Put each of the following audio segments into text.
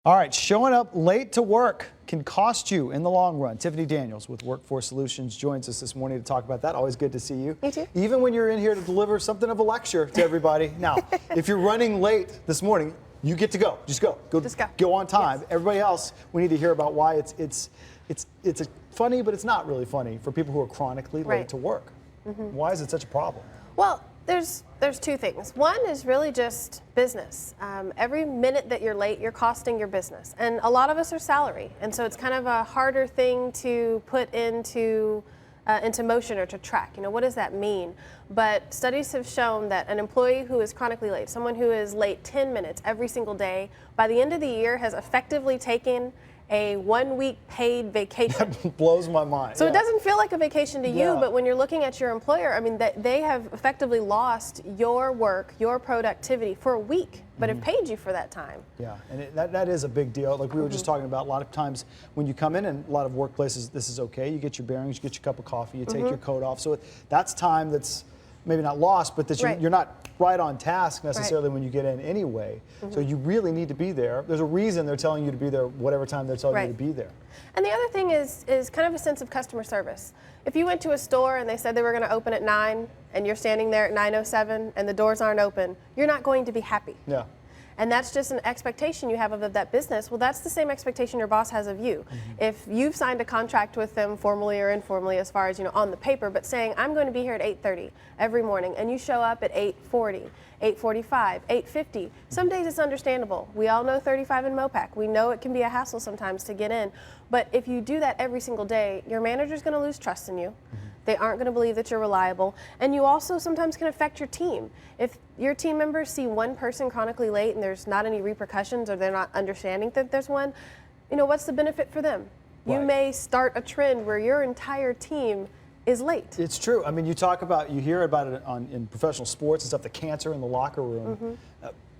All right, showing up late to work can cost you in the long run. Tiffany Daniels with Workforce Solutions joins us this morning to talk about that. Always good to see you. You too. Even when you're in here to deliver something of a lecture to everybody. Now, if you're running late this morning, you get to go. Just go. Go on time. Yes. Everybody else, we need to hear about why it's funny, but it's not really funny for people who are chronically late to work. Mm-hmm. Why is it such a problem? Well, there's two things. One is really just business. Every minute that you're late, you're costing your business. And a lot of us are salary. And so it's kind of a harder thing to put into motion or to track. You know, what does that mean? But studies have shown that an employee who is chronically late, someone who is late 10 minutes every single day, by the end of the year has effectively taken a 1 week paid vacation. That blows my mind. So it doesn't feel like a vacation to you, but when you're looking at your employer, I mean, they have effectively lost your work, your productivity for a week, but have paid you for that time. Yeah, and that is a big deal. Like we were just talking about, a lot of times when you come in, and a lot of workplaces, this is okay. You get your bearings, you get your cup of coffee, you take your coat off. So that's time that's maybe not lost, but that you're not right on task necessarily when you get in anyway. So you really need to be there. There's a reason they're telling you to be there whatever time they're telling you to be there. And the other thing is kind of a sense of customer service. If you went to a store and they said they were going to open at 9 and you're standing there at 9:07 and the doors aren't open, you're not going to be happy. Yeah. And that's just an expectation you have of that business. Well, that's the same expectation your boss has of you. If you've signed a contract with them formally or informally, as far as, you know, on the paper, but saying, I'm going to be here at 8:30 every morning, and you show up at 8:40, 8:45, 8:50, some days it's understandable. We all know 35 in MOPAC. We know it can be a hassle sometimes to get in. But if you do that every single day, your manager's going to lose trust in you. They aren't going to believe that you're reliable. And you also sometimes can affect your team. If your team members see one person chronically late and there's not any repercussions, or they're not understanding that there's one, you know, what's the benefit for them? You may start a trend where your entire team is late. It's true. I mean, you hear about it in professional sports and stuff, the cancer in the locker room.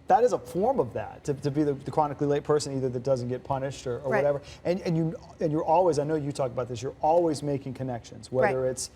That is a form of that, to be the chronically late person, either that doesn't get punished or whatever. And you're always, I know you talk about this, you're always making connections, whether it's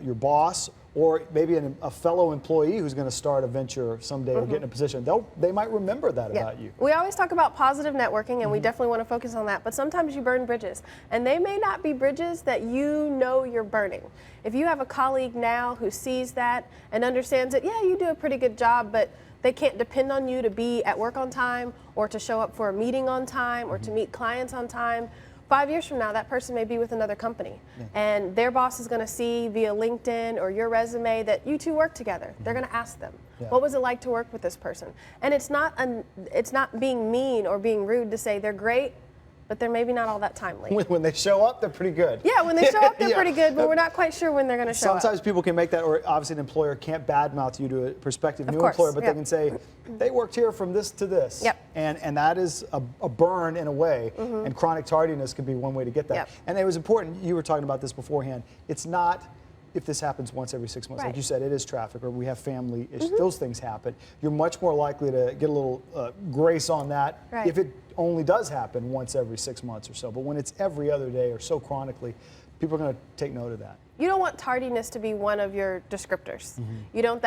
your boss or maybe a fellow employee who's going to start a venture someday or get in a position. They might remember that about you. We always talk about positive networking, and we definitely want to focus on that, but sometimes you burn bridges, and they may not be bridges that you know you're burning. If you have a colleague now who sees that and understands that, yeah, you do a pretty good job, but they can't depend on you to be at work on time, or to show up for a meeting on time, or to meet clients on time. 5 years from now, that person may be with another company, and their boss is going to see via LinkedIn or your resume that you two work together. They're going to ask them, what was it like to work with this person? And it's not being mean or being rude to say they're great, but they're maybe not all that timely. When they show up, they're pretty good. Yeah, when they show up, they're pretty good, but we're not quite sure when they're going to show up. Sometimes people can make that, or obviously an employer can't badmouth you to a prospective new employer, but they can say, they worked here from this to this. And that is a burn in a way, and chronic tardiness could be one way to get that. And it was important, you were talking about this beforehand, it's not if this happens once every 6 months. Like you said, it is traffic, or we have family issues, those things happen. You're much more likely to get a little grace on that if it only does happen once every 6 months or so. But when it's every other day or so chronically, people are going to take note of that. You don't want tardiness to be one of your descriptors. You don't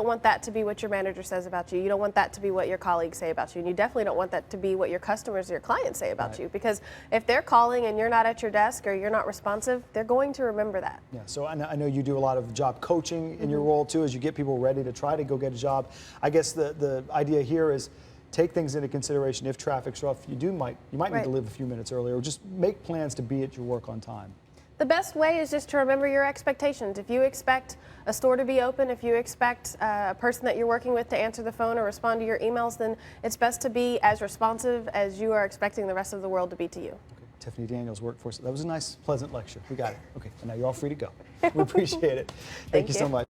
want that to be what your manager says about you. You don't want that to be what your colleagues say about you. And you definitely don't want that to be what your customers or your clients say about you. Because if they're calling and you're not at your desk or you're not responsive, they're going to remember that. Yeah, so I know you do a lot of job coaching in your role too, as you get people ready to try to go get a job. I guess the idea here is take things into consideration. If traffic's rough, you might need to leave a few minutes earlier, or just make plans to be at your work on time. The best way is just to remember your expectations. If you expect a store to be open, if you expect a person that you're working with to answer the phone or respond to your emails, then it's best to be as responsive as you are expecting the rest of the world to be to you. Okay. Tiffany Daniels, Workforce. That was a nice, pleasant lecture. We got it. Okay, and now you're all free to go. We appreciate it. Thank you so much.